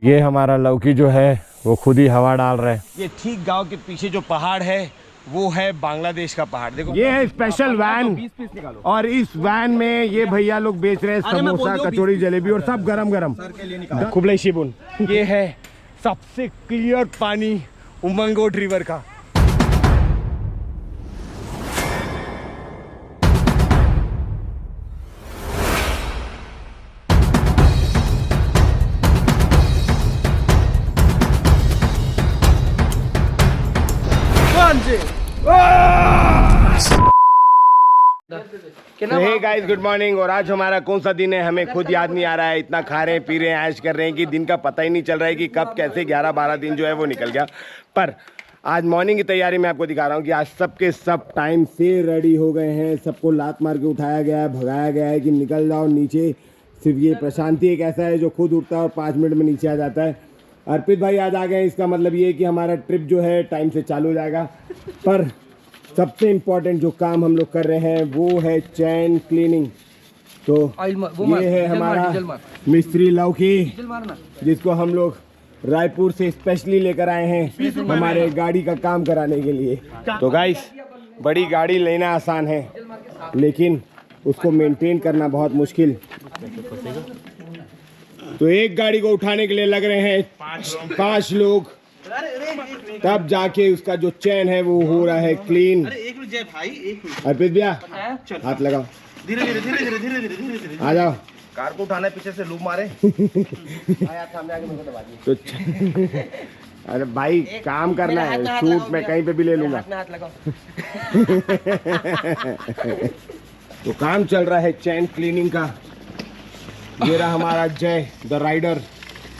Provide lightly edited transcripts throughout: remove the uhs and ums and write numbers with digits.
ये हमारा लौकी जो है वो खुद ही हवा डाल रहा है। ये ठीक गांव के पीछे जो पहाड़ है वो है बांग्लादेश का पहाड़। देखो ये है स्पेशल वैन और इस वैन में ये भैया लोग बेच रहे हैं समोसा, कचौड़ी, जलेबी और सब गरम गरम। कुबले शिबुन ये है सबसे क्लियर पानी उमंगोट रिवर का। Hey guys, good morning. और आज हमारा कौन सा दिन है हमें खुद याद नहीं आ रहा है। इतना खा रहे हैं, पी रहे हैं, ऐश कर रहे हैं कि दिन का पता ही नहीं चल रहा है कि कब कैसे 11-12 दिन जो है वो निकल गया। पर आज मॉर्निंग की तैयारी मैं आपको दिखा रहा हूँ कि आज सबके सब टाइम से रेडी हो गए हैं। सबको लात मार के उठाया गया है, भगाया गया है कि निकल जाओ नीचे। सिर्फ ये प्रशांति एक ऐसा है जो खुद उठता है और 5 मिनट में नीचे आ जाता है। अर्पित भाई आज आ गए हैं, इसका मतलब ये है कि हमारा ट्रिप जो है टाइम से चालू हो जाएगा। पर सबसे इम्पोर्टेंट जो काम हम लोग कर रहे हैं वो है चैन क्लीनिंग। तो ये है हमारा मिस्त्री लौकी, जिसको हम लोग रायपुर से स्पेशली लेकर आए हैं हमारे गाड़ी का काम कराने के लिए। तो गाइस, बड़ी गाड़ी लेना आसान है लेकिन उसको मेंटेन करना बहुत मुश्किल। तो एक गाड़ी को उठाने के लिए लग रहे हैं 5 लोग, तब जाके उसका जो चैन है वो हो रहा है क्लीन। अर्पित भैया हाथ लगाओ, धीरे धीरे धीरे धीरे धीरे धीरे धीरे आ जाओ। कार को उठाना है, पीछे से लूप मारे। तो अरे भाई काम करना है, शूट मैं कहीं पे भी ले लूंगा। तो काम चल रहा है चैन क्लीनिंग का। ये रहा हमारा जय द राइडर,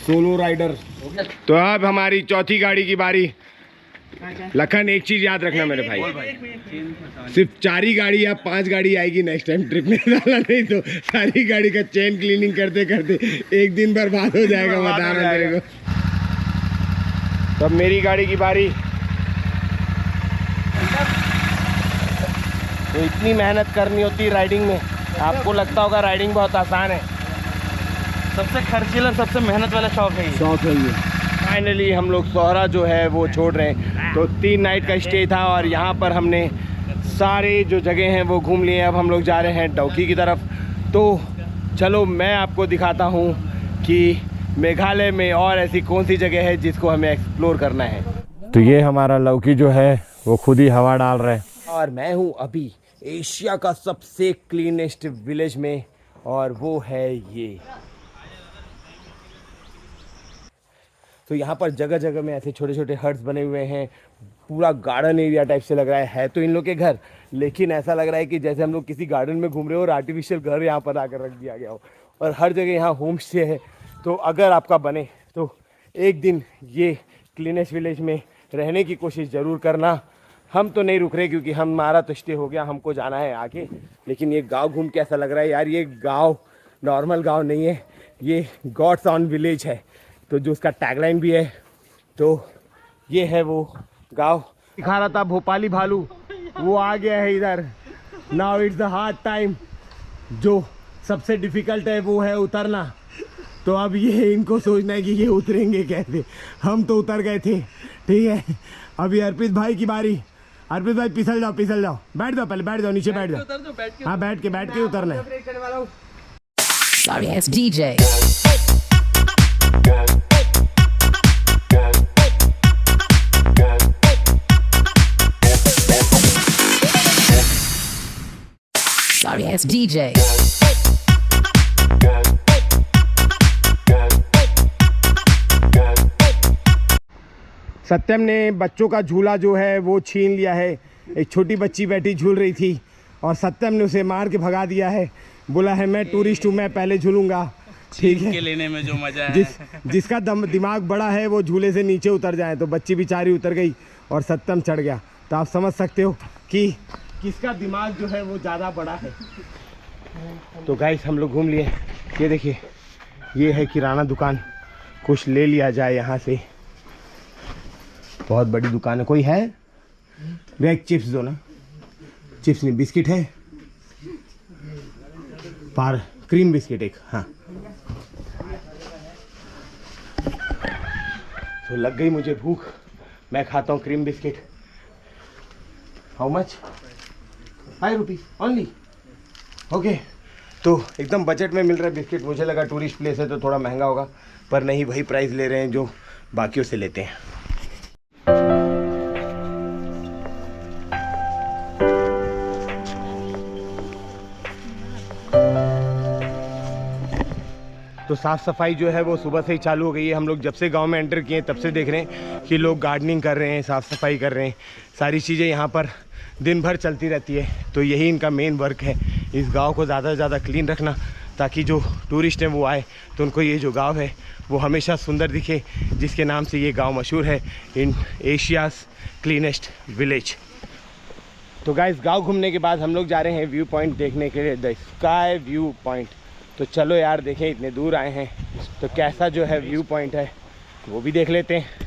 सोलो राइडर। तो अब हमारी चौथी गाड़ी की बारी। लखन, एक चीज याद रखना मेरे भाई, सिर्फ 4 ही गाड़ी या 5 गाड़ी आएगी नेक्स्ट टाइम ट्रिप में, डाला नहीं तो सारी गाड़ी का चेन क्लीनिंग करते करते एक दिन बर्बाद हो जाएगा, बता रहा हूं तेरे को। तब मेरी गाड़ी की बारी। तो इतनी मेहनत करनी होती राइडिंग में। आपको लगता होगा राइडिंग बहुत आसान है, सबसे खर्चीला, सबसे मेहनत वाला शौक है ये। फाइनली हम लोग सोहरा जो है वो छोड़ रहे हैं। तो 3 नाइट का स्टे था और यहाँ पर हमने सारे जो जगह हैं वो घूम लिए। अब हम लोग जा रहे हैं डौकी की तरफ। तो चलो मैं आपको दिखाता हूँ कि मेघालय में और ऐसी कौन सी जगह है जिसको हमें एक्सप्लोर करना है। तो ये हमारा लौकी जो है वो खुद ही हवा डाल रहा है। और मैं हूँ अभी एशिया का सबसे क्लीनेस्ट विलेज में, और वो है ये। तो यहाँ पर जगह जगह में ऐसे छोटे छोटे हट्स बने हुए हैं। पूरा गार्डन एरिया टाइप से लग रहा है तो इन लोग के घर, लेकिन ऐसा लग रहा है कि जैसे हम लोग किसी गार्डन में घूम रहे हो और आर्टिफिशियल घर यहाँ पर आकर रख दिया गया हो। और हर जगह यहाँ होम स्टे है। तो अगर आपका बने तो एक दिन ये क्लीनेस्ट विलेज में रहने की कोशिश ज़रूर करना। हम तो नहीं रुक रहे क्योंकि हमारा तो स्टे हो गया, हमको जाना है आगे। लेकिन ये गाँव घूम के ऐसा लग रहा है यार, ये गाँव नॉर्मल गाँव नहीं है, ये गॉड्स ऑन विलेज है। तो जो उसका टैगलाइन भी है, तो ये है वो गांव। दिखा रहा था भोपाली भालू, वो आ गया है इधर। Now it's the hard time. जो सबसे डिफिकल्ट है वो है उतरना। तो अब ये इनको सोचना है कि ये उतरेंगे कैसे। हम तो उतर गए थे, ठीक है। अभी अर्पित भाई की बारी। अर्पित भाई फिसल जाओ, फिसल जाओ, बैठ जाओ, पहले बैठ जाओ, नीचे बैठ जाओ। हाँ बैठ के उतरना है। Sorry, it's DJ. Sorry, it's DJ. सत्यम ने बच्चों का झूला जो है वो छीन लिया है। एक छोटी बच्ची बैठी झूल रही थी और सत्यम ने उसे मार के भगा दिया है। बोला है मैं टूरिस्ट हूँ, मैं पहले झूलूंगा। ठीक है, लेने में जो मजा है। जिसका दिमाग बड़ा है वो झूले से नीचे उतर जाए। तो बच्ची बेचारी उतर गई और सत्यम चढ़ गया। तो आप समझ सकते हो कि किसका दिमाग जो है वो ज़्यादा बड़ा है। तो गाइस हम लोग घूम लिए। ये देखिए, ये है किराना दुकान, कुछ ले लिया जाए यहाँ से। बहुत बड़ी दुकान है। कोई है भैया, एक चिप्स दो ना। चिप्स नहीं, बिस्किट है, क्रीम बिस्किट एक। हाँ तो लग गई मुझे भूख, मैं खाता हूँ cream biscuit. How much? 5 rupees only. Okay, तो एकदम बजट में मिल रहा है बिस्किट। मुझे लगा टूरिस्ट प्लेस है तो थोड़ा महंगा होगा, पर नहीं, वही प्राइस ले रहे हैं जो बाकियों से लेते हैं। तो साफ़ सफाई जो है वो सुबह से ही चालू हो गई है। हम लोग जब से गांव में एंटर किए तब से देख रहे हैं कि लोग गार्डनिंग कर रहे हैं, साफ़ सफाई कर रहे हैं, सारी चीज़ें यहाँ पर दिन भर चलती रहती है। तो यही इनका मेन वर्क है, इस गांव को ज़्यादा से ज़्यादा क्लीन रखना, ताकि जो टूरिस्ट हैं वो आए तो उनको ये जो गांव है वो हमेशा सुंदर दिखे, जिसके नाम से ये गांव मशहूर है, इन एशियाज़ क्लीनेस्ट विलेज। तो गाइस, गांव घूमने के बाद हम लोग जा रहे हैं व्यू पॉइंट देखने के लिए, द स्काई व्यू पॉइंट। तो चलो यार देखें, इतने दूर आए हैं तो कैसा जो है व्यू पॉइंट है वो भी देख लेते हैं।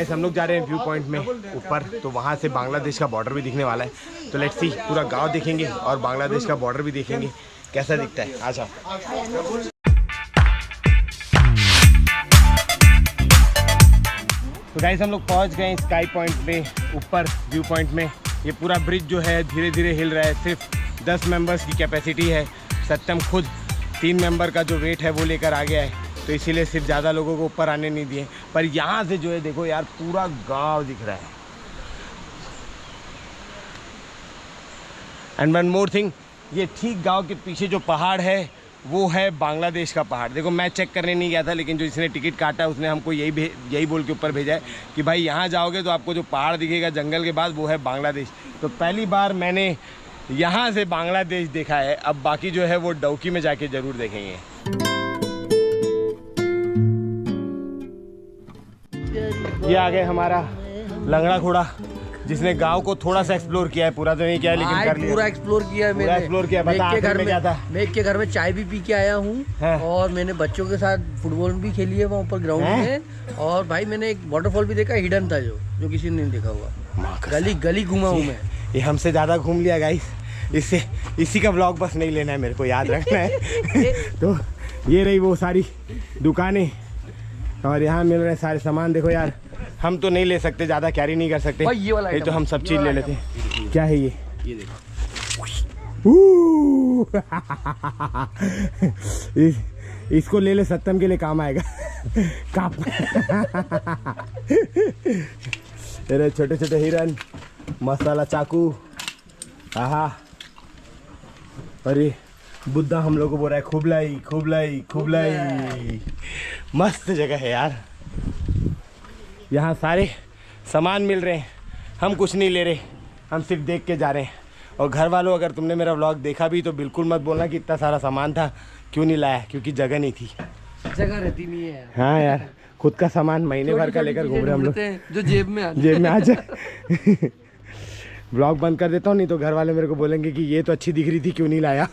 हम लोग जा रहे हैं व्यू पॉइंट में ऊपर, तो वहाँ से बांग्लादेश का बॉर्डर भी दिखने वाला है। तो लेट्स सी, पूरा गांव देखेंगे और बांग्लादेश का बॉर्डर भी देखेंगे कैसा दिखता है। आ जाओ। तो गाइस, हम लोग पहुँच गए स्काई पॉइंट पे, ऊपर व्यू पॉइंट में। ये पूरा ब्रिज जो है धीरे धीरे हिल रहा है। सिर्फ 10 मेंबर्स की कैपेसिटी है। सत्यम खुद 3 मेंबर का जो वेट है वो लेकर आ गया है, तो इसीलिए सिर्फ ज़्यादा लोगों को ऊपर आने नहीं दिए। पर यहाँ से जो है देखो यार, पूरा गांव दिख रहा है। एंड वन मोर थिंग, ये ठीक गांव के पीछे जो पहाड़ है वो है बांग्लादेश का पहाड़। देखो, मैं चेक करने नहीं गया था, लेकिन जो इसने टिकट काटा उसने हमको यही बोल के ऊपर भेजा है कि भाई यहाँ जाओगे तो आपको जो पहाड़ दिखेगा जंगल के बाद वो है बांग्लादेश। तो पहली बार मैंने यहाँ से बांग्लादेश देखा है। अब बाकी जो है वो डौकी में जाके ज़रूर देखेंगे। ये आ गए हमारा लंगड़ा घोड़ा, जिसने गांव को थोड़ा सा एक्सप्लोर किया है, पूरा तो नहीं किया है लेकिन कर लिया। पूरा एक्सप्लोर किया है मैंने। एक्सप्लोर किया। बता आखिर में क्या था? मैं एक के घर में चाय भी पी के आया हूँ और मैंने बच्चों के साथ फुटबॉल भी खेली है वहाँ ऊपर ग्राउंड में। और भाई मैंने एक वाटरफॉल भी देखा, हिडन था जो किसी ने नहीं देखा हुआ। गली गली घूमा हूँ मैं। ये हमसे ज़्यादा घूम लिया गाइस। इससे इसी का ब्लॉग बस नहीं लेना है, मेरे को याद रखना है। तो ये रही वो सारी दुकानें और यहाँ मिल रहे सारे सामान। देखो यार, हम तो नहीं ले सकते, ज़्यादा कैरी नहीं कर सकते, ये तो हम सब चीज़ ले लेते हैं। क्या है ये देखो। इसको ले ले, सत्यम के लिए काम आएगा। काप। अरे छोटे छोटे हिरन, मसाला चाकू, आहा। अरे बुद्धा हम लोग को बोल रहा है खुबलाई खुबलाई खुबलाई। मस्त जगह है यार, यहाँ सारे सामान मिल रहे हैं। हम कुछ नहीं ले रहे, हम सिर्फ देख के जा रहे हैं। और घर वालों, अगर तुमने मेरा व्लॉग देखा भी तो बिल्कुल मत बोलना कि इतना सारा सामान था क्यों नहीं लाया, क्योंकि जगह नहीं थी। जगह रहती नहीं है। हाँ यार, खुद का सामान महीने भर का लेकर घूम रहे हम लोग, जो जेब में आ जाए। ब्लॉग बंद कर देता हूँ, नहीं तो घर वाले मेरे को बोलेंगे कि ये तो अच्छी दिख रही थी क्यों नहीं लाया।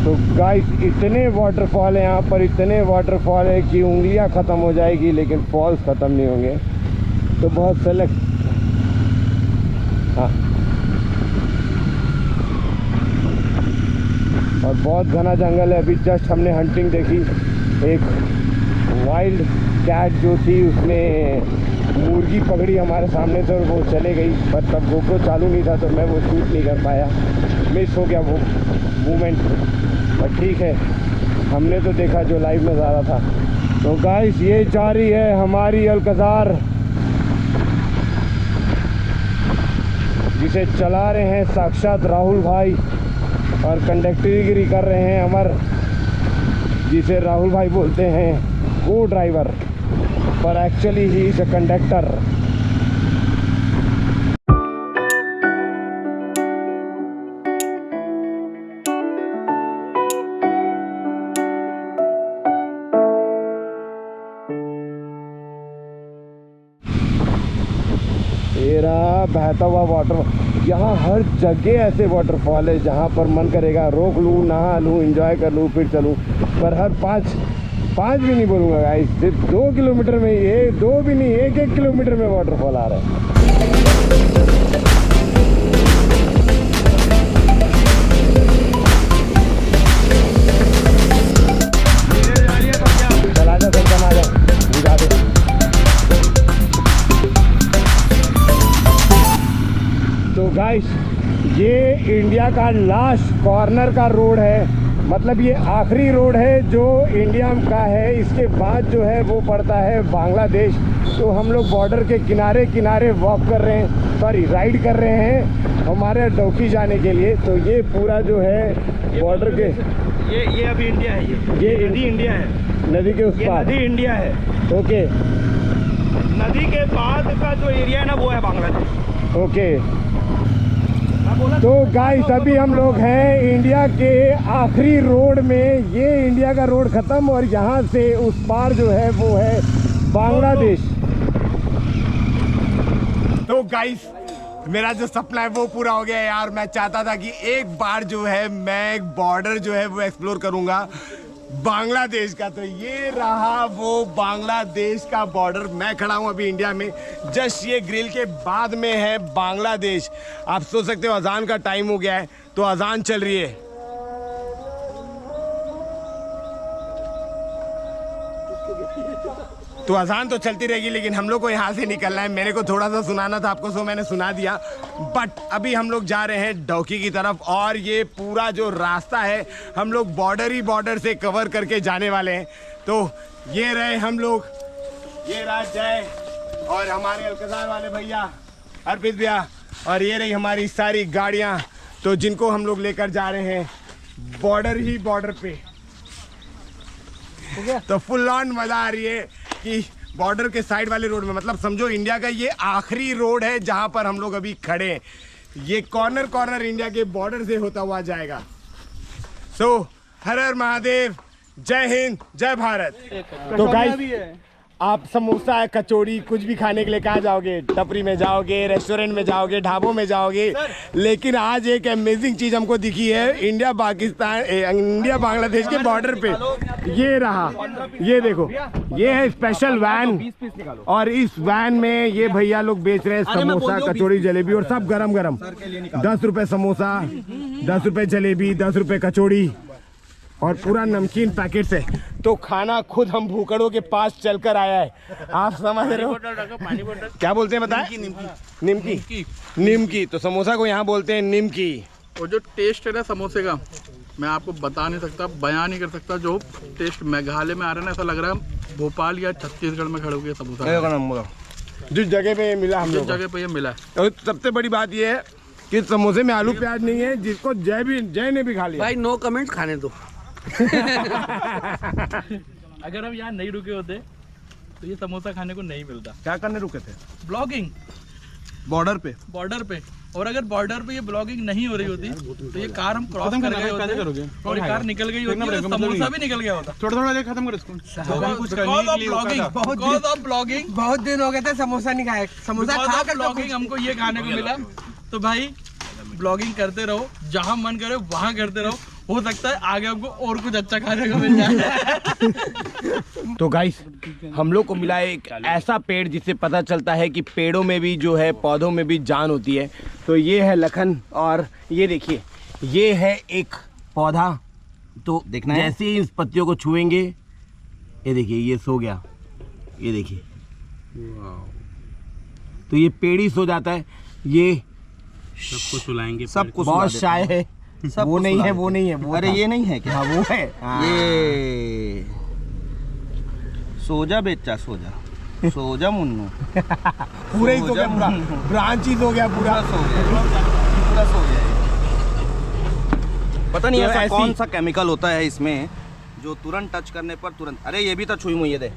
तो गाइस, इतने वाटरफॉल है यहाँ पर, इतने वाटरफॉल है कि उंगलियाँ ख़त्म हो जाएगी लेकिन फॉल्स ख़त्म नहीं होंगे। तो बहुत सेलेक्ट, हाँ, और बहुत घना जंगल है। अभी जस्ट हमने हंटिंग देखी, एक वाइल्ड कैट जो थी उसने मुर्गी पकड़ी हमारे सामने से और वो चले गई, पर तब गोप्रो चालू नहीं था तो मैं वो शूट नहीं कर पाया, मिस हो गया वो मूवमेंट। पर ठीक है, हमने तो देखा जो लाइव नज़ारा था। तो गाइस, ये जारी है हमारी अल्कजार, जिसे चला रहे हैं साक्षात राहुल भाई और कंडक्टरगिरी कर रहे हैं अमर, जिसे राहुल भाई बोलते हैं को ड्राइवर, पर actually he is a conductor. तेरा बहता हुआ वाटर। यहाँ हर जगह ऐसे वाटरफॉल है जहाँ पर मन करेगा रोक लूँ, नहा लूँ, एंजॉय कर लूँ, फिर चलूँ। पर हर पाँच भी नहीं बोलूँगा गाइस, सिर्फ 2 किलोमीटर में, ये 2 भी नहीं, 1 किलोमीटर में वाटरफॉल आ रहा है। चला जा सर, आ जा, बुझा दे। तो गाइस ये इंडिया का लास्ट कॉर्नर का रोड है, मतलब ये आखिरी रोड है जो इंडिया का है। इसके बाद जो है वो पड़ता है बांग्लादेश। तो हम लोग बॉर्डर के किनारे किनारे वॉक कर रहे हैं, सॉरी राइड कर रहे हैं हमारे डौकी जाने के लिए। तो ये पूरा जो है बॉर्डर के, ये अभी इंडिया है, ये नदी इंडिया है, नदी के उस पार नदी इंडिया है। ओके, नदी के बाद का जो एरिया है ना वो है बांग्लादेश। ओके। तो गाइस अभी हम लोग हैं इंडिया के आखिरी रोड में। ये इंडिया का रोड खत्म और यहाँ से उस पार जो है वो है बांग्लादेश। तो गाइस मेरा जो सपना है वो पूरा हो गया यार। मैं चाहता था कि एक बार जो है मैं एक बॉर्डर जो है वो एक्सप्लोर करूंगा बांग्लादेश का। तो ये रहा वो बांग्लादेश का बॉर्डर। मैं खड़ा हूं अभी इंडिया में, जस्ट ये ग्रिल के बाद में है बांग्लादेश। आप सोच सकते हो अजान का टाइम हो गया है, तो अजान चल रही है। तो अजान तो चलती रहेगी, लेकिन हम लोग को यहाँ से निकलना है। मेरे को थोड़ा सा सुनाना था आपको, सो मैंने सुना दिया। बट अभी हम लोग जा रहे हैं डौकी की तरफ, और ये पूरा जो रास्ता है हम लोग बॉर्डर ही बॉर्डर से कवर करके जाने वाले हैं। तो ये रहे हम लोग, ये राज जय और हमारे अलकजार वाले भैया अर्पित भैया, और ये रही हमारी सारी गाड़ियाँ, तो जिनको हम लोग लेकर जा रहे हैं बॉर्डर ही बॉर्डर पे। तो फुल ऑन मजा आ रही है कि बॉर्डर के साइड वाले रोड में, मतलब समझो इंडिया का ये आखिरी रोड है जहां पर हम लोग अभी खड़े हैं। ये कॉर्नर कॉर्नर इंडिया के बॉर्डर से होता हुआ जाएगा। सो हर हर महादेव, जय हिंद, जय भारत। तो गाइस आप समोसा कचौड़ी कुछ भी खाने के लिए कहाँ जाओगे? टपरी में जाओगे, रेस्टोरेंट में जाओगे, ढाबों में जाओगे। लेकिन आज एक अमेजिंग चीज हमको दिखी है इंडिया बांग्लादेश के बॉर्डर पे। ये रहा, ये देखो, ये है स्पेशल वैन, और इस वैन में ये भैया लोग बेच रहे हैं समोसा कचौड़ी जलेबी, और सब गरम गरम। 10 रुपए समोसा, 10 रुपए जलेबी, 10 रुपए कचौड़ी, और पूरा नमकीन पैकेट से। तो खाना खुद हम भूखड़ों के पास चलकर आया है। आप समझ रहे हो क्या बोलते हैं बताएं? निमकी। निमकी। तो समोसा को यहाँ बोलते हैं निमकी। और जो टेस्ट है ना समोसे का, मैं आपको बता नहीं सकता, बयान नहीं कर सकता। जो टेस्ट मेघालय में आ रहा है ना, ऐसा लग रहा है भोपाल या छत्तीसगढ़ में खड़े होकर समोसा जिस जगह पे मिला, हम लोग जगह पे ये मिला है। और सबसे बड़ी बात ये है कि समोसे में आलू प्याज नहीं है, जिसको जय ने भी खा लिया। भाई नो कमेंट, खाने दो। अगर हम यहाँ नहीं रुके होते तो ये समोसा खाने को नहीं मिलता। क्या करने रुके थे? ब्लॉगिंग बॉर्डर पे। और अगर बॉर्डर पे ये ब्लॉगिंग नहीं हो रही होती तो ये कार हम क्रॉस कर गए होते और ये कार निकल गई होती, तो समोसा भी निकल गया होता। थोड़ा खत्म कर इसको। ब्लॉगिंग बहुत दिन हो गए थे समोसा नहीं खाए। समोसा खा कर ब्लॉगिंग हमको ये खाने को मिला। तो भाई ब्लॉगिंग करते रहो, जहाँ मन करे वहाँ करते रहो, हो सकता है आगे हमको और कुछ अच्छा खाने को मिल जाए। तो गाइस हम लोग को मिला एक ऐसा पेड़ जिससे पता चलता है कि पेड़ों में भी जो है, पौधों में भी जान होती है। तो ये है लखन, और ये देखिए ये है एक पौधा। तो देखना जैसे ही इस पत्तियों को छुएंगे, ये देखिए ये सो गया, ये देखिए। तो ये पेड़ ही सो जाता है। ये सबको सुलाएंगे, सबको बहुत शाय है। वो नहीं है, वो नहीं है, वो अरे ये नहीं है क्या? हाँ वो है। ये सोजा बेचा, सोजा मुन्नू। पूरा ही सो गया, पूरा ब्रांच ही सो गया, पूरा सो गया। पता नहीं ऐसा कौन सा केमिकल होता है इसमें जो तुरंत टच करने पर तुरंत। अरे ये भी तो छुई मुई दे।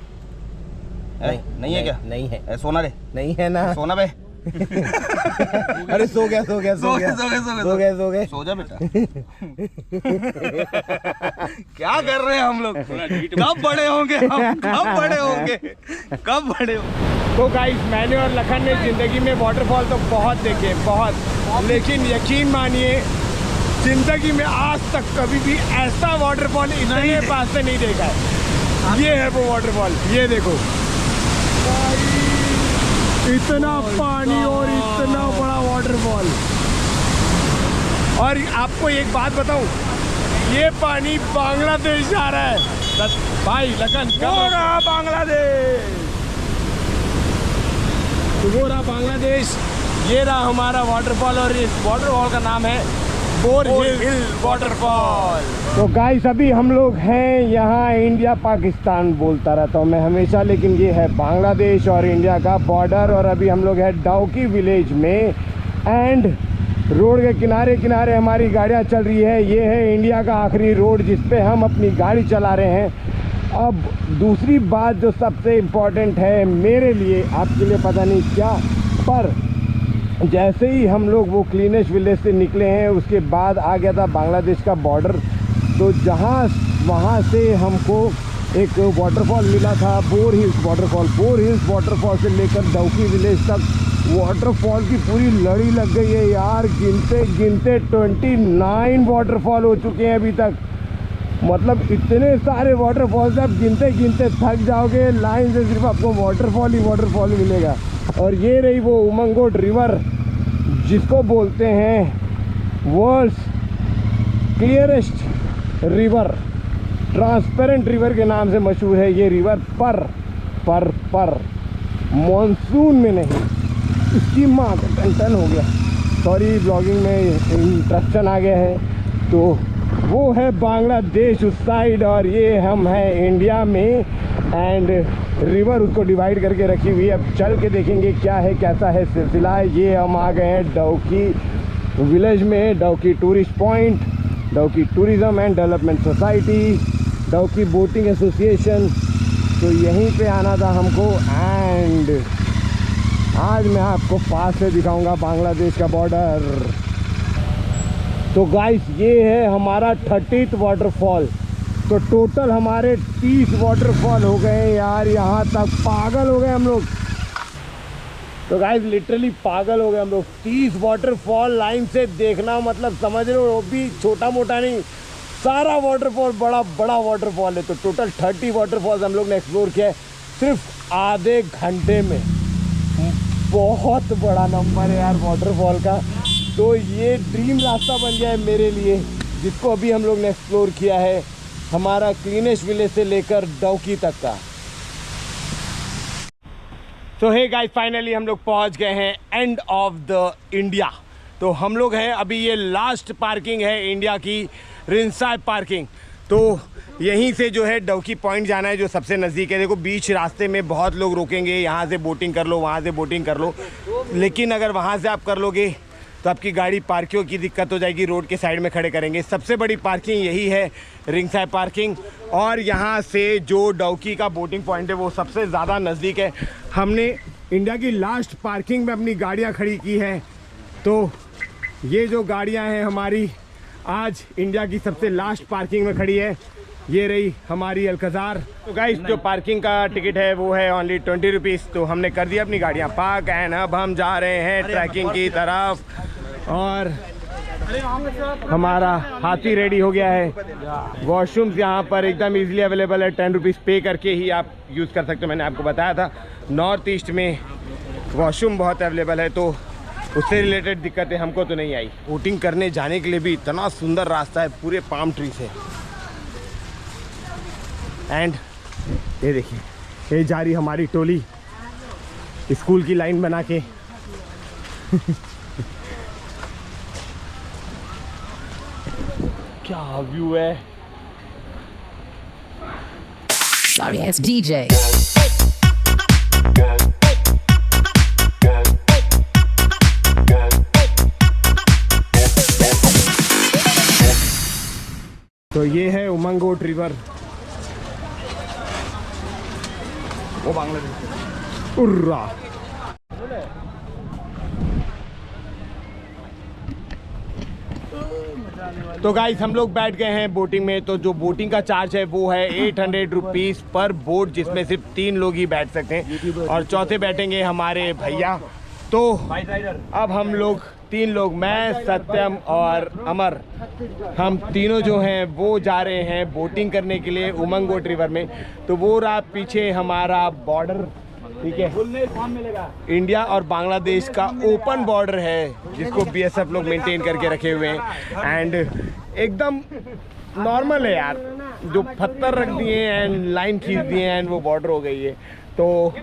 नहीं है क्या? नहीं है। सोना रे, नहीं है ना, सोना बे। अरे सो गया सो गए। सो जा बेटा। क्या कर रहे हैं हम लोग? कब बड़े होंगे हम? कब बड़े होंगे? तो गाइस मैंने और लखन ने ज़िंदगी में वाटरफॉल तो बहुत देखे, बहुत, लेकिन यकीन मानिए ज़िंदगी में आज तक कभी भी ऐसा वाटरफॉल इतने पास से नहीं देखा है। ये है वो वाटरफॉल, ये देखो इतना पानी और इतना बड़ा वाटरफॉल। और आपको एक बात बताऊं, ये पानी बांग्लादेश जा रहा है भाई। लखन वो रहा बांग्लादेश, वो रहा बांग्लादेश, ये रहा हमारा वाटरफॉल और इस वाटरफॉल का नाम है बोर हिल वाटरफॉल। तो गाइस अभी हम लोग हैं यहाँ, इंडिया पाकिस्तान बोलता रहता हूँ मैं हमेशा, लेकिन ये है बांग्लादेश और इंडिया का बॉर्डर। और अभी हम लोग हैं डाउकी विलेज में एंड रोड के किनारे किनारे हमारी गाड़ियाँ चल रही है। ये है इंडिया का आखिरी रोड जिस पे हम अपनी गाड़ी चला रहे हैं। अब दूसरी बात जो सबसे इम्पोर्टेंट है मेरे लिए, आपके लिए पता नहीं क्या, पर जैसे ही हम लोग वो क्लीनेस्ट विलेज से निकले हैं उसके बाद आ गया था बांग्लादेश का बॉर्डर। तो वहाँ से हमको एक वाटरफॉल मिला था, bore hills waterfall. Bore hills waterfall से लेकर डाउकी विलेज तक वाटरफॉल की पूरी लड़ी लग गई है यार। गिनते गिनते 29 वाटरफॉल हो चुके हैं अभी तक। मतलब इतने सारे वाटरफॉल्स, आप गिनते गिनते थक जाओगे। लाइन से सिर्फ आपको वाटरफॉल ही मिलेगा। और ये रही वो उमंगोट रिवर जिसको बोलते हैं world's clearest river, transparent river के नाम से मशहूर है ये रिवर। पर मॉनसून में नहीं, इसकी माँ का टन हो गया, सॉरी ब्लॉगिंग में इंटरप्शन आ गया है। तो वो है बांग्लादेश उस साइड और ये हम हैं इंडिया में एंड रिवर उसको डिवाइड करके रखी हुई है। अब चल के देखेंगे क्या है कैसा है सिलसिला। ये हम आ गए हैं डाउकी विलेज में, Dawki tourist point, Dawki tourism and development society, Dawki boating association. तो यहीं पे आना था हमको एंड आज मैं आपको पास से दिखाऊंगा बांग्लादेश का बॉर्डर। तो गाइस ये है हमारा 30th वाटरफॉल। तो टोटल हमारे 30 वाटरफॉल हो गए यार, यहाँ तक पागल हो गए हम लोग। तो गाइस लिटरली पागल हो गए हम लोग। 30 वाटरफॉल लाइन से देखना मतलब समझ रहे हो, वो भी छोटा मोटा नहीं, सारा वाटरफॉल बड़ा बड़ा वाटरफॉल है। तो टोटल 30 वाटरफॉल्स हम लोग ने एक्सप्लोर किया है सिर्फ आधे घंटे में। बहुत बड़ा नंबर है यार वाटरफॉल का। तो ये ड्रीम रास्ता बन गया है मेरे लिए जिसको अभी हम लोग ने एक्सप्लोर किया है, हमारा क्लीनेस्ट विलेज से लेकर डाउकी तक का। तो हे गाइस फाइनली हम लोग पहुंच गए हैं एंड ऑफ द इंडिया। तो हम लोग हैं अभी, ये लास्ट पार्किंग है इंडिया की, रिंसाई पार्किंग। तो यहीं से जो है डाउकी पॉइंट जाना है जो सबसे नज़दीक है। देखो बीच रास्ते में बहुत लोग रोकेंगे, यहाँ से बोटिंग कर लो, वहाँ से बोटिंग कर लो, लेकिन अगर वहाँ से आप कर लोगे तो आपकी गाड़ी पार्किंग की दिक्कत हो जाएगी, रोड के साइड में खड़े करेंगे। सबसे बड़ी पार्किंग यही है, रिंगसाई पार्किंग। और यहाँ से जो डाउकी का बोटिंग पॉइंट है वो सबसे ज़्यादा नज़दीक है। हमने इंडिया की लास्ट पार्किंग में अपनी गाड़ियाँ खड़ी की हैं। तो ये जो गाड़ियाँ हैं हमारी आज इंडिया की सबसे लास्ट पार्किंग में खड़ी है। ये रही हमारी अल्कजार। तो गाइस जो पार्किंग का टिकट है वो है ओनली 20 रुपीज़। तो हमने कर दिया अपनी गाड़ियाँ पार्क एंड अब हम जा रहे हैं ट्रैकिंग की तरफ। और हमारा हाथी रेडी हो गया है। वॉशरूम्स यहाँ पर एकदम इजीली अवेलेबल है, 10 रुपीज़ पे करके ही आप यूज़ कर सकते हो। मैंने आपको बताया था नॉर्थ ईस्ट में वॉशरूम बहुत अवेलेबल है, तो उससे रिलेटेड दिक्कतें हमको तो नहीं आई। बोटिंग करने जाने के लिए भी इतना सुंदर रास्ता है पूरे पाम ट्री से। एंड ये देखिए ये जा रही हमारी टोली स्कूल की लाइन बना के। क्या व्यू है। Sorry ass DJ. तो ये है उमंगोट रिवर, वो बांग्लादेश। उर्रा। तो गाइस हम लोग बैठ गए हैं बोटिंग में। तो जो बोटिंग का चार्ज है वो है 800 रुपीज़ पर बोट, जिसमें सिर्फ 3 लोग ही बैठ सकते हैं और चौथे बैठेंगे हमारे भैया। तो अब हम लोग 3 लोग, मैं, सत्यम और अमर, हम तीनों जो हैं वो जा रहे हैं बोटिंग करने के लिए उमंग गोट रिवर में। तो वो रहा पीछे हमारा बॉर्डर, ठीक है, इंडिया और बांग्लादेश का ओपन बॉर्डर है जिसको बीएसएफ लोग मेंटेन करके रखे हुए हैं। एंड एकदम नॉर्मल है यार, जो पत्थर रख दिए हैं एंड लाइन खींच दिए हैं एंड वो बॉर्डर हो गई है। तो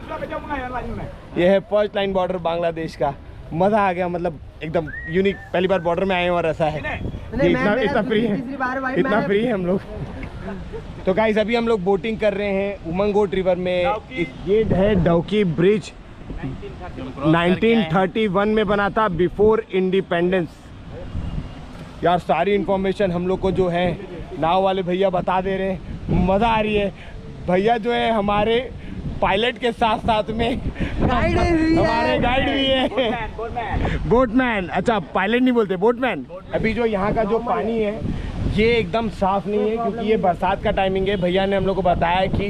ये है फर्स्ट लाइन बॉर्डर बांग्लादेश का। मज़ा आ गया, मतलब एकदम यूनिक, पहली बार बॉर्डर में आए हैं और ऐसा है कि इतना फ्री है, इतना फ्री है हम लोग। तो गाइस अभी हम लोग बोटिंग कर रहे हैं उमंग गोट रिवर में। ये है डौकी ब्रिज, 1931 में बना था, बिफोर इंडिपेंडेंस। यार सारी इन्फॉर्मेशन हम लोग को जो है नाव वाले भैया बता दे रहे हैं, मज़ा आ रही है। भैया जो है हमारे पायलट के साथ साथ में हमारे गाइड भी है, बोटमैन। अच्छा पायलट नहीं बोलते, बोटमैन। अभी जो यहाँ का जो पानी है ये एकदम साफ नहीं है क्योंकि ये बरसात का टाइमिंग है। भैया ने हम लोग को बताया कि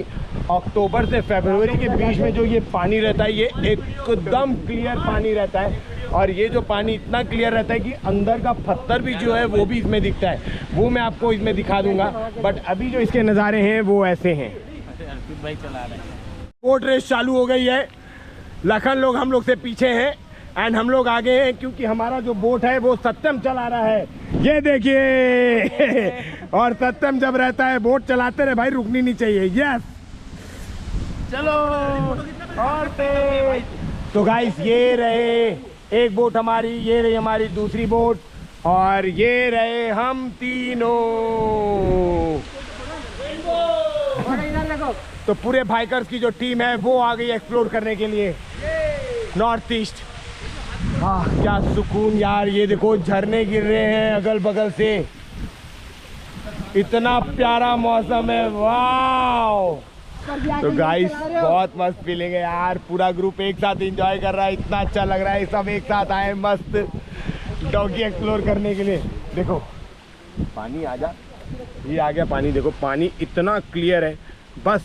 अक्टूबर से फरवरी के बीच में जो ये पानी रहता है ये एकदम क्लियर पानी रहता है। और ये जो पानी इतना क्लियर रहता है कि अंदर का पत्थर भी जो है वो भी इसमें दिखता है, वो मैं आपको इसमें दिखा दूंगा। बट अभी जो इसके नज़ारे हैं वो ऐसे हैं। बोट रेस चालू हो गई है, लखन लोग हम लोग से पीछे हैं एंड हम लोग आगे हैं क्योंकि हमारा जो बोट है वो सत्यम चला रहा है, ये देखिए। और सत्यम जब रहता है बोट चलाते रहे भाई, रुकनी नहीं चाहिए। यस चलो और तेज। तो गाइस ये रहे एक बोट हमारी, ये रही हमारी दूसरी बोट और ये रहे हम तीनों। तो पूरे बाइकर्स की जो टीम है वो आ गई एक्सप्लोर करने के लिए नॉर्थ ईस्ट। हाँ क्या सुकून यार, ये देखो झरने गिर रहे हैं अगल बगल से, इतना प्यारा मौसम है, वाह। तो गाइस बहुत मस्त फीलिंग है यार, पूरा ग्रुप एक साथ एंजॉय कर रहा है, इतना अच्छा लग रहा है। सब एक साथ आए मस्त डॉगी एक्सप्लोर करने के लिए। देखो पानी आ जा, ये आ गया पानी, देखो पानी इतना क्लियर है, बस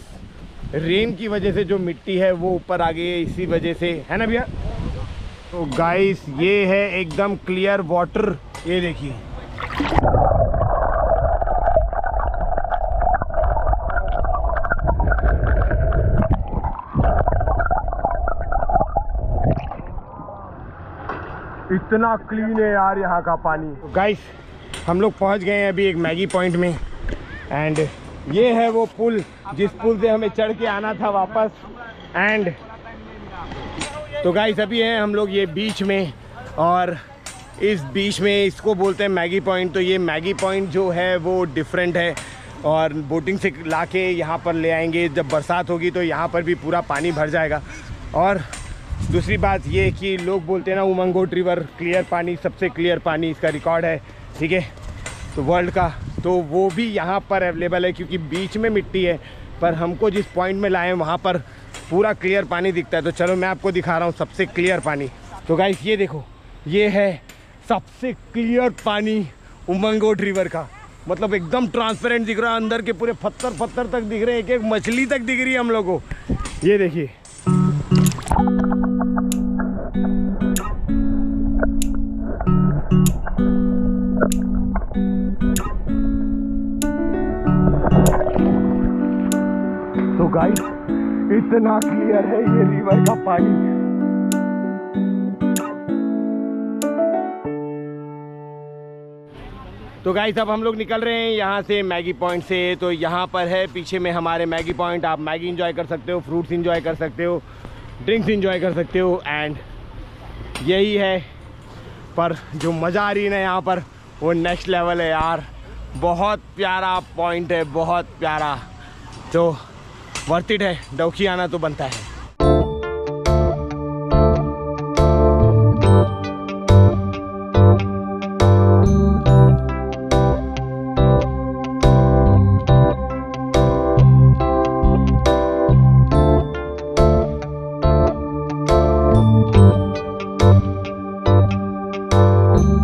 रेन की वजह से जो मिट्टी है वो ऊपर आ गई है, इसी वजह से, है ना भैया। तो गाइस ये है एकदम क्लियर वाटर, ये देखिए। इतना क्लीन है यार यहाँ का पानी। तो गाइस हम लोग पहुँच गए हैं अभी एक मैगी पॉइंट में एंड ये है वो पुल जिस पुल से हमें चढ़ के आना था वापस। एंड तो गाइस अभी हैं हम लोग ये बीच में और इस बीच में इसको बोलते हैं मैगी पॉइंट। तो ये मैगी पॉइंट जो है वो डिफरेंट है और बोटिंग से लाके यहाँ पर ले आएंगे। जब बरसात होगी तो यहाँ पर भी पूरा पानी भर जाएगा। और दूसरी बात ये कि लोग बोलते हैं ना उमंग गोट रिवर क्लियर पानी, सबसे क्लियर पानी, इसका रिकॉर्ड है, ठीक है, तो वर्ल्ड का। तो वो भी यहाँ पर अवेलेबल है क्योंकि बीच में मिट्टी है, पर हमको जिस पॉइंट में लाए हैं वहाँ पर पूरा क्लियर पानी दिखता है। तो चलो मैं आपको दिखा रहा हूँ सबसे क्लियर पानी। तो गाइस ये देखो, ये है सबसे क्लियर पानी उमंग गोट रिवर का, मतलब एकदम ट्रांसपेरेंट दिख रहा है, अंदर के पूरे पत्थर तक दिख रहे हैं, एक एक मछली तक दिख रही है हम लोग को, ये देखिए। तो गाइस इतना क्लियर है ये रिवर का पानी। तो गाइस अब हम लोग निकल रहे हैं यहाँ से मैगी पॉइंट से। तो यहाँ पर है पीछे में हमारे मैगी पॉइंट, आप मैगी एंजॉय कर सकते हो, फ्रूट्स एंजॉय कर सकते हो, ड्रिंक्स एंजॉय कर सकते हो एंड यही है। पर जो मज़ा आ रही है ना यहाँ पर वो नेक्स्ट लेवल है यार, बहुत प्यारा पॉइंट है, बहुत प्यारा। तो वर्थ इट है, डौकी आना तो बनता है।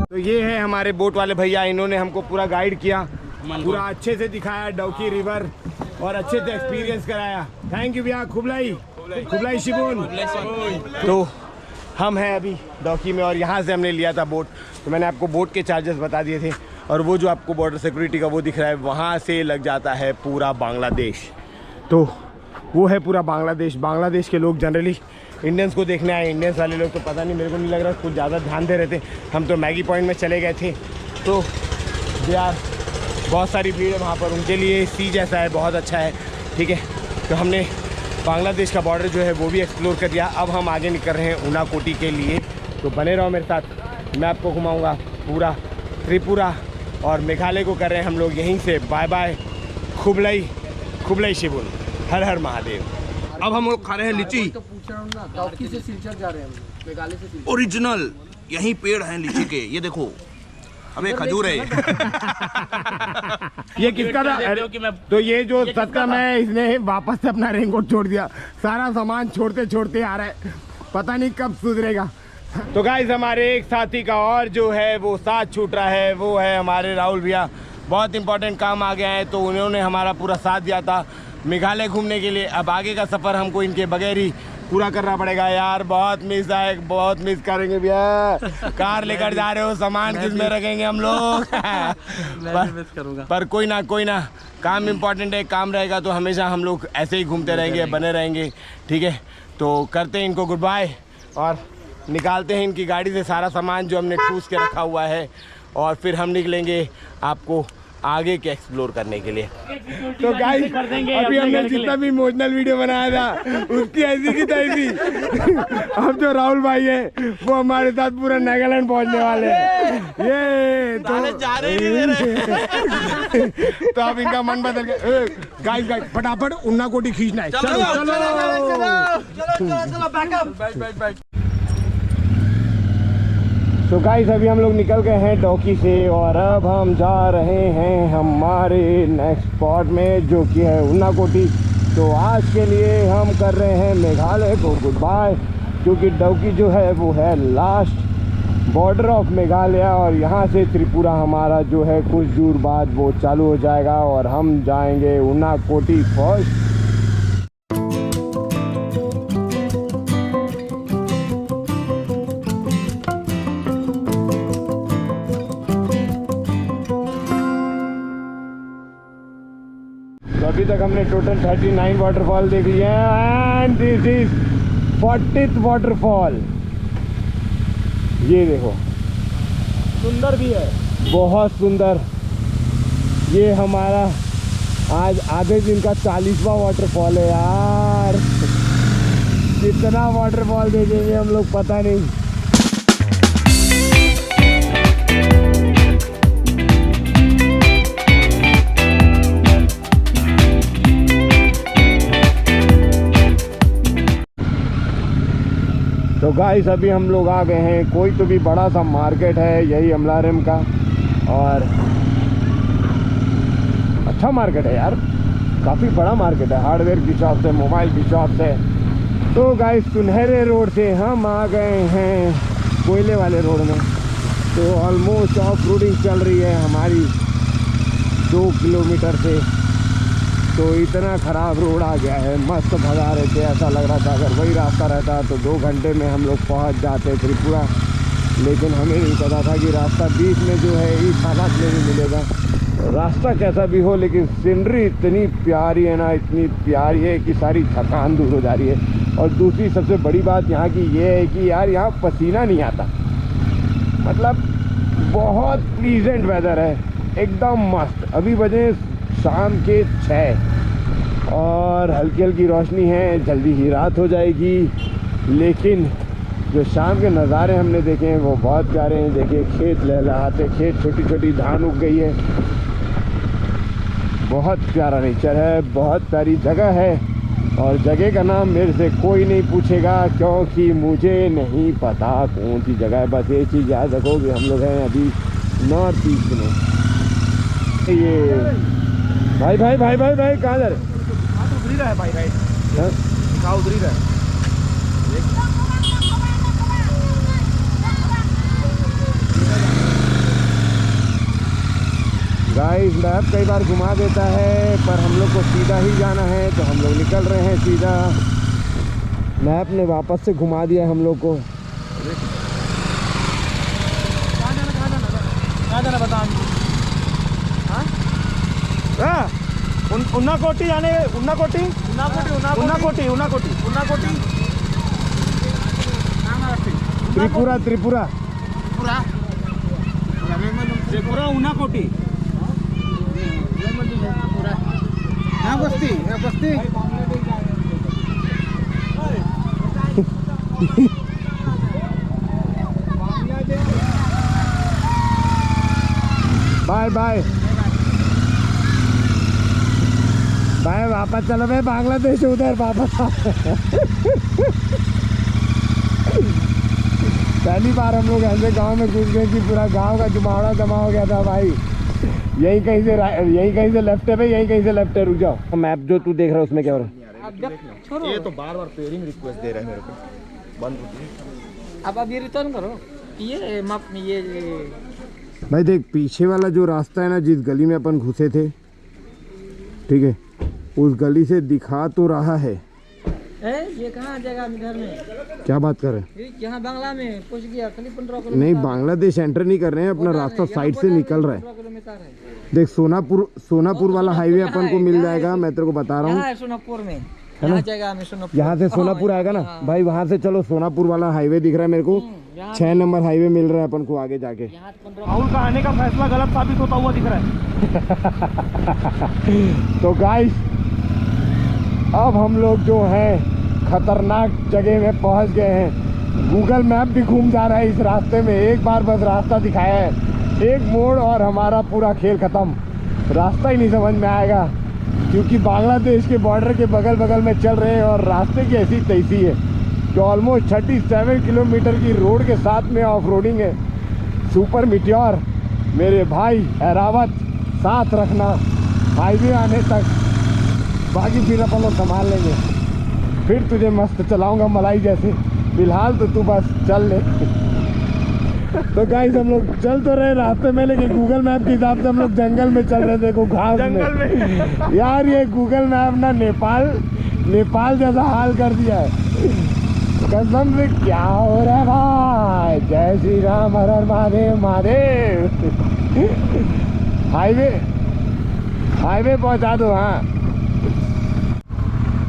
तो ये है हमारे हमारे बोट वाले भैया, इन्होंने हमको पूरा गाइड किया, पूरा अच्छे से दिखाया डौकी रिवर और अच्छे से एक्सपीरियंस कराया। थैंक यू भैया। खुबलाई शिबुन। तो हम हैं अभी डौकी में और यहाँ से हमने लिया था बोट। तो मैंने आपको बोट के चार्जेस बता दिए थे और वो जो आपको बॉर्डर सिक्योरिटी का वो दिख रहा है, वहाँ से लग जाता है पूरा बांग्लादेश। तो वो है पूरा बांग्लादेश। बांग्लादेश के लोग जनरली इंडियंस को देखने आए। इंडियंस वाले लोग तो पता नहीं, मेरे को नहीं लग रहा कुछ ज़्यादा ध्यान दे रहे थे। हम तो मैगी पॉइंट में चले गए थे, तो यार बहुत सारी भीड़ है वहाँ पर। उनके लिए सी जैसा है, बहुत अच्छा है, ठीक है। तो हमने बांग्लादेश का बॉर्डर जो है वो भी एक्सप्लोर कर दिया। अब हम आगे निकल रहे हैं उनाकोटी के लिए। तो बने रहो मेरे साथ, मैं आपको घुमाऊँगा पूरा त्रिपुरा और मेघालय को कर रहे हैं हम लोग यहीं से। Bye bye. खुबलाई शिबुन। हर हर महादेव। अब हम लोग खा रहे हैं लीची तो पूछ रहा हूँ ना, डौकी से सिलचर जा रहे हैं हम, मेघालय से सिलचर। ओरिजिनल। यही पेड़ हैं लीची के, ये देखो। अबे खजूर है। ये किसका था? तो ये जो सस्ता है, इसने वापस से अपना रेनकोट छोड़ दिया। सारा सामान छोड़ते छोड़ते आ रहा है, पता नहीं कब सुधरेगा। तो गाइस हमारे एक साथी का और जो है वो साथ छूट रहा है, वो है हमारे राहुल भैया। बहुत इंपॉर्टेंट काम आ गया है, तो उन्होंने हमारा पूरा साथ दिया था मेघालय घूमने के लिए। अब आगे का सफ़र हमको इनके बगैर ही पूरा करना पड़ेगा यार। बहुत मिस करेंगे भैया। कार लेकर जा रहे हो, सामान किस में रखेंगे हम लोग? मिस करूंगा। पर कोई ना काम इम्पोर्टेंट है। काम रहेगा तो हमेशा हम लोग ऐसे ही घूमते रहेंगे, बने रहेंगे, ठीक है। तो करते हैं इनको गुड बाय और निकालते हैं इनकी गाड़ी से सारा सामान जो हमने ठूस के रखा हुआ है, और फिर हम निकलेंगे आपको आगे के एक्सप्लोर करने के लिए। तो गाइस अभी हमने जितना भी इमोशनल वीडियो बनाया था उसकी ऐसी की तैसी। अब जो राहुल भाई है वो हमारे साथ पूरा नागालैंड पहुंचने वाले हैं। ये तो जा रहे ही तो अब इनका मन बदल गया। गाइस फटाफट उन्नाकोटी खींचना है। बैक। तो गाइस अभी हम लोग निकल गए हैं डौकी से और अब हम जा रहे हैं हमारे नेक्स्ट स्पॉट में, जो कि है उन्नाकोटी। तो आज के लिए हम कर रहे हैं मेघालय को गुड बाय, क्योंकि डौकी जो है वो है लास्ट बॉर्डर ऑफ मेघालय और यहाँ से त्रिपुरा हमारा जो है कुछ दूर बाद वो चालू हो जाएगा और हम जाएंगे उन्नाकोटी फर्स्ट। अभी तक हमने टोटल 39 वाटरफॉल देख लिए हैं and this is 40th waterfall. ये देखो, सुंदर भी है, बहुत सुंदर। ये हमारा आज आधे दिन का 40वां वाटरफॉल है यार। कितना वाटरफॉल देखेंगे हम लोग पता नहीं। तो गाइस अभी हम लोग आ गए हैं, कोई तो भी बड़ा सा मार्केट है यही अमलारेम का, और अच्छा मार्केट है यार, काफ़ी बड़ा मार्केट है। हार्डवेयर की शॉप है, मोबाइल की शॉप है। तो गाइस सुनहरे रोड से हम आ गए हैं कोयले वाले रोड में। तो ऑलमोस्ट ऑफ रोडिंग चल रही है हमारी 2 किलोमीटर से। तो इतना ख़राब रोड आ गया है, मस्त भगा रहे थे, ऐसा लग रहा था अगर वही रास्ता रहता तो 2 घंटे में हम लोग पहुंच जाते त्रिपुरा। लेकिन हमें नहीं पता था कि रास्ता बीच में जो है इस हालात में भी मिलेगा। रास्ता कैसा भी हो लेकिन सीनरी इतनी प्यारी है ना, इतनी प्यारी है कि सारी थकान दूर हो जा रही है। और दूसरी सबसे बड़ी बात यहाँ की ये है कि यार यहाँ पसीना नहीं आता, मतलब बहुत प्लीजेंट वेदर है, एकदम मस्त। अभी बजे शाम के 6 और हल्की हल्की रोशनी है, जल्दी ही रात हो जाएगी। लेकिन जो शाम के नज़ारे हमने देखे हैं वो बहुत प्यारे हैं। देखिए खेत लहलहाते, खेत छोटी छोटी धान उग गई है, बहुत प्यारा नेचर है, बहुत प्यारी जगह है। और जगह का नाम मेरे से कोई नहीं पूछेगा क्योंकि मुझे नहीं पता कौन सी जगह है। बस ये चीज़ याद रखो कि हम लोग हैं अभी नॉर्थ ईस्ट में। ये भाई भाई भाई भाई भाई कहाँ जा रहे? उधरी रहा है भाई कहाँ उधरी रहा है? गाइस मैप कई बार घुमा देता है, पर हम लोग को सीधा ही जाना है, तो हम लोग निकल रहे हैं सीधा। मैप ने वापस से घुमा दिया हम लोग को। कहाँ जाना बता। उन्ना कोटी जाने, उन्ना कोटी, त्रिपुरा, त्रिपुरा, त्रिपुरा उना कोटी। यहाँ बस्ती, बाय बाय बाय, वापस चलो भाई बांग्लादेश, उधर वापस। पहली बार हम लोग ऐसे गांव में घुस गए कि पूरा गांव का जुमावड़ा जमा हो गया था भाई। यहीं कहीं से लेफ्ट है भाई, यहीं कहीं से लेफ्ट है। रुक जाओ, मैप जो तू देख रहा है उसमें क्या हो रहा है? ये तो बार बार पेयरिंग रिक्वेस्ट दे रहा है मेरे को, बंद होती है। अब ये रिटर्न करो। ये मैप में ये भाई देख, पीछे वाला जो रास्ता है ना, जिस गली में अपन घुसे थे, ठीक है, उस गली से दिखा तो रहा है। ये कहाँ जगह में घर में? क्या बात कर रहे हैं? यहाँ बांग्ला में पहुँच गया, खाली 15 किलोमीटर। नहीं, बांग्लादेश एंटर नहीं कर रहे हैं, अपना रास्ता साइड से निकल रहा है। देख, सोनापुर वाला हाईवे अपन को मिल जाएगा, मैं तेरे को बता रहा हूँ। सोनापुर में यहाँ जगह में सोनापुर, यहाँ से सोनापुर आएगा ना भाई, वहाँ से चलो, सोनापुर वाला हाईवे दिख रहा है मेरे को। 6 नंबर हाईवे मिल रहा है अपन को आगे जाके। राहुल का आने का फैसला गलत साबित होता हुआ दिख रहा है। तो गाइस, अब हम लोग जो हैं खतरनाक जगह में पहुंच गए हैं। गूगल मैप भी घूम जा रहा है इस रास्ते में, एक बार बस रास्ता दिखाया है, एक मोड़ और हमारा पूरा खेल खत्म। रास्ता ही नहीं समझ में आएगा, क्योंकि बांग्लादेश के बॉर्डर के बगल बगल में चल रहे हैं और रास्ते की ऐसी तैसी है कि ऑलमोस्ट 37 किलोमीटर की रोड के साथ में ऑफ रोडिंग है। सुपर मिट्योर मेरे भाई एरावत, साथ रखना हाईवे आने तक, बाकी फिर अपन लोग संभाल लेंगे। फिर तुझे मस्त चलाऊंगा मलाई जैसे, फिलहाल तो तू बस चल ले। तो गाइस, हम लोग चल तो रहे रास्ते में, लेकिन गूगल मैप के हिसाब से हम लोग जंगल में चल रहे। देखो घास में यार, ये गूगल मैप ना नेपाल जैसा हाल कर दिया है कसम से। क्या हो रहा है भाई? जय श्री राम, हर हर महादेव, महादेव। हाईवे पहुंचा दो। हाँ,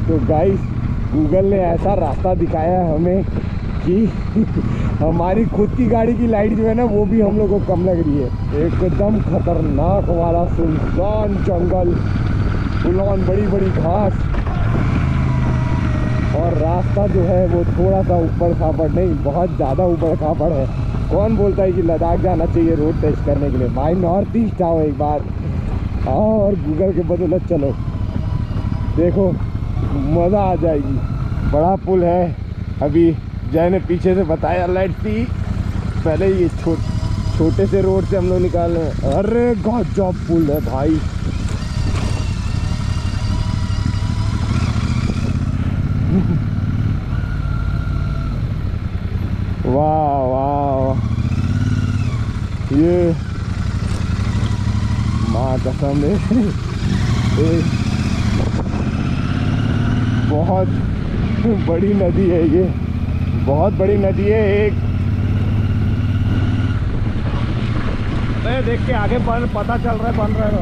तो गाइस, गूगल ने ऐसा रास्ता दिखाया है हमें कि हमारी खुद की गाड़ी की लाइट जो है ना, वो भी हम लोग को कम लग रही है। एकदम खतरनाक वाला सुनसान जंगल, फुल-ऑन बड़ी बड़ी घास, और रास्ता जो है वो थोड़ा सा ऊपर खापड़ नहीं, बहुत ज़्यादा ऊपर खापड़ है। कौन बोलता है कि लद्दाख जाना चाहिए रोड टेस्ट करने के लिए? भाई नॉर्थ ईस्ट आओ एक बार, और गूगल के बदौलत चलो, देखो मज़ा आ जाएगी। बड़ा पुल है, अभी जय ने पीछे से बताया, लेट्स सी। पहले ये छोटे से रोड से हम लोग निकाल रहे हैं। अरे गजब पुल है भाई, वाह वाह, ये माँ कसम एक बहुत बड़ी नदी है, ये बहुत बड़ी नदी है। एक देख के आगे पता चल रहा है बन रहा है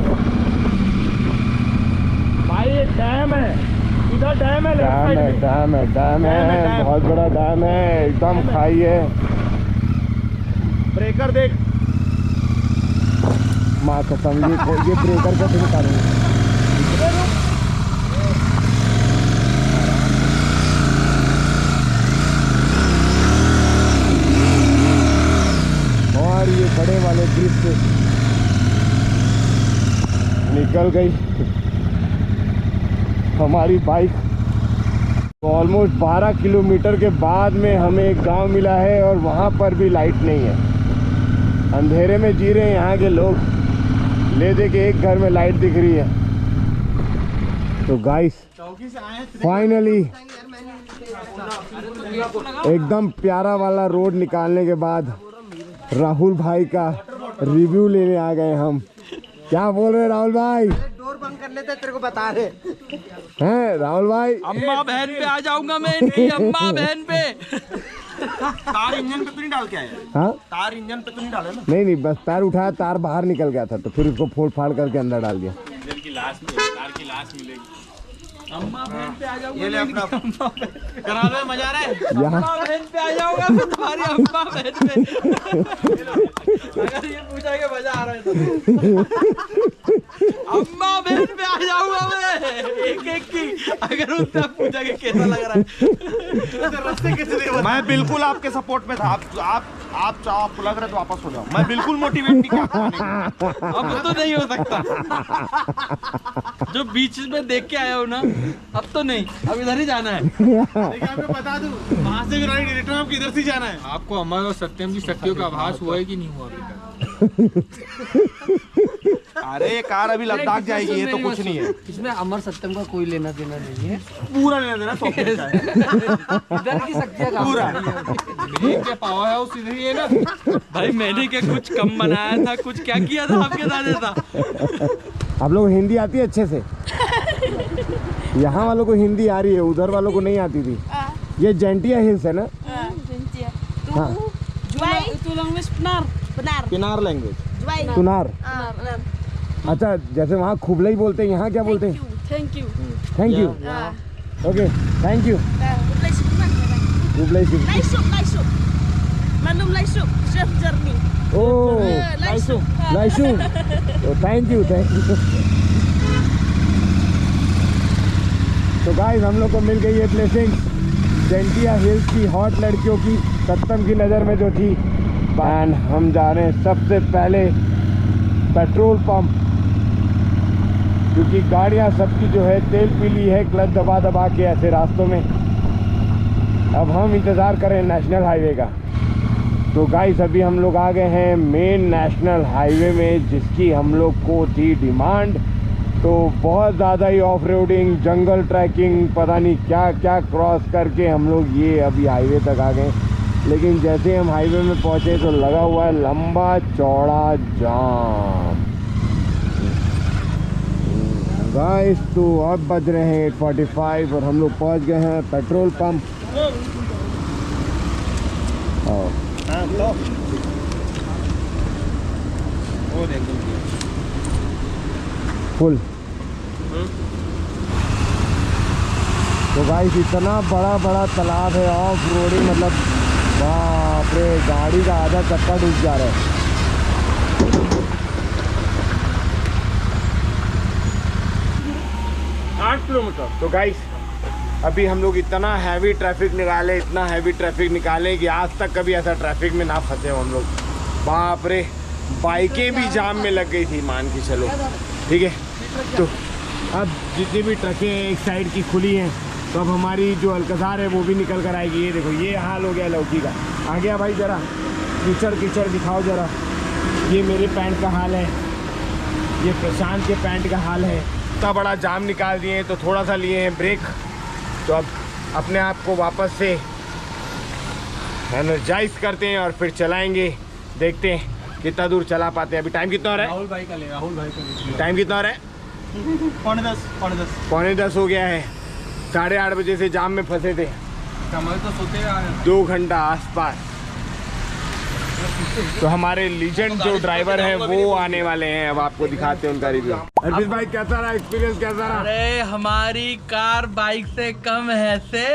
भाई, ये डैम है, इधर डैम है, डैम है, बहुत बड़ा डैम है, एकदम खाई है। ब्रेकर देख, माँ कसम, ये ब्रेकर कैसे निकालेंगे? और ये बड़े वाले दृश्य निकल गई हमारी बाइक। ऑलमोस्ट 12 किलोमीटर के बाद में हमें एक गांव मिला है, और वहां पर भी लाइट नहीं है। अंधेरे में जी रहे हैं यहाँ के लोग, ले दे के एक घर में लाइट दिख रही है। तो गाइस, फाइनली एकदम प्यारा वाला रोड निकालने के बाद राहुल भाई का रिव्यू लेने आ गए हम। क्या बोल रहे राहुल भाई? डोर बंद कर लेते तेरे को बता रहे। हैं राहुल भाई? अम्मा बहन पे आ जाऊंगा मैं, इनकी अम्मा बहन पे। तार इंजन पे तो नहीं डाल के आया? हाँ तार इंजन पे तो नहीं डाले ना? नहीं बस पैर उठाया, तार बाहर निकल गया था तो फिर उसको फोड़ फाड़ करके अंदर डाल दिया। अम्मा बहन पे आ जाऊंगा ये ले अपना करा दो, मजा आ रहा है। यहाँ अम्मा बहन पे आ जाऊंगा मैं, तुम्हारी अम्मा बहन पे। अगर ये पूछा कि मजा आ रहा है तो अम्मा बहन पे आ जाऊंगा मैं, एक एक की। अगर उससे पूछा कि कैसा लग रहा है, मैं बिल्कुल आपके सपोर्ट में था। आप चाहो, आपको लग रहा है तो वापस हो जाओ। मैं बिल्कुल मोटिवेट नहीं किया था। अब तो नहीं हो सकता। जो बीच में देख के आया हो ना, अब तो नहीं, अब इधर ही जाना है। आपको बता दूं, वहाँ से भी राइट रिटर्न आपको इधर से जाना है। आपको अमर और सत्यम की शक्तियों का आभास हुआ है कि नहीं हुआ? अरे ये कार अभी लद्दाख जाएगी, ये तो कुछ नहीं है। इसमें अमर सत्यम का कोई लेना देना नहीं है। पूरा लेना देना 100 का है। इधर की शक्तियाँ पूरा क्या पावर हाउस इधर ही है ना भाई। मैंने क्या कुछ कम बनाया था, कुछ क्या किया था आपके साथ ऐसा? आप लोग हिंदी आती है अच्छे से? यहाँ वालों को हिंदी आ रही है, उधर वालों को नहीं आती थी। ये जेंटिया हिल्स है ना? हाँ पिनार लैंग्वेज। सुनार। अच्छा जैसे वहाँ खुबलई बोलते हैं, यहाँ क्या बोलते हैं? Thank you. Thank you. Okay thank you. खुबलई सिंह। ओह लाइसू। Thank you. तो गाइस हम लोग को मिल गई है ब्लेसिंग जेंटिया हिल्स की हॉट लड़कियों की, सत्यम की नज़र में जो थी। एंड हम जा रहे हैं सबसे पहले पेट्रोल पंप, क्योंकि गाड़ियां सबकी जो है तेल पी ली है क्लच दबा दबा के ऐसे रास्तों में। अब हम इंतज़ार करें नेशनल हाईवे का। तो गाइस अभी हम लोग आ गए हैं मेन नेशनल हाईवे में, जिसकी हम लोग को थी डिमांड। तो बहुत ज़्यादा ही ऑफ रोडिंग, जंगल ट्रैकिंग, पता नहीं क्या क्या क्रॉस करके हम लोग ये अभी हाईवे तक आ गए। लेकिन जैसे हम हाईवे में पहुंचे तो लगा हुआ है लंबा चौड़ा जाम। गाइस तो अब बज रहे हैं 8:45 और हम लोग पहुंच गए हैं पेट्रोल पंप। फुल। तो गाइस इतना बड़ा बड़ा तालाब है, ऑफ रोडिंग, मतलब बाप रे, गाड़ी का आधा चक्का डूब जा रहा है। 8 किलोमीटर। तो गाइस अभी हम लोग इतना हैवी ट्रैफिक निकाले कि आज तक कभी ऐसा ट्रैफिक में ना फंसे हो हम लोग। बाप रे, बाइकें भी जाम में लग गई थी, मान के चलो। ठीक है, तो अब जितनी भी ट्रकें एक साइड की खुली हैं, तो अब हमारी जो अल्कजार है वो भी निकल कर आएगी। ये देखो ये हाल हो गया लौकी का। आ गया भाई, ज़रा कीचड़ दिखाओ ज़रा। ये मेरे पैंट का हाल है, ये प्रशांत के पैंट का हाल है। इतना बड़ा जाम निकाल दिए हैं, तो थोड़ा सा लिए हैं ब्रेक। तो अब अपने आप को वापस से एनर्जाइज करते हैं और फिर चलाएंगे। देखते हैं कितना दूर चला पाते हैं। अभी टाइम कितना हो रहा है? राहुल भाई का ले। टाइम कितना हो रहा है? 9:45 हो गया है। 8:30 बजे से जाम में फंसे थे, कमल तो सोते 2 घंटा आसपास। तो हमारे लीजेंड जो ड्राइवर हैं वो आने वाले हैं, अब आपको दिखाते हैं उनका रिव्यू। अर्पित भाई कैसा रहा एक्सपीरियंस, कैसा रहा? अरे हमारी कार बाइक से कम है से,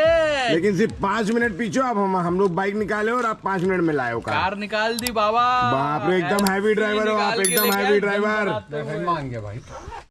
लेकिन सिर्फ 5 मिनट पीछे। अब हम लोग बाइक निकाले और आप 5 मिनट में लाए हो कार निकाल दी बाबा। बाप रे, एकदम हैवी ड्राइवर हो आप, एकदम हैवी ड्राइवर। मांग गया भाई।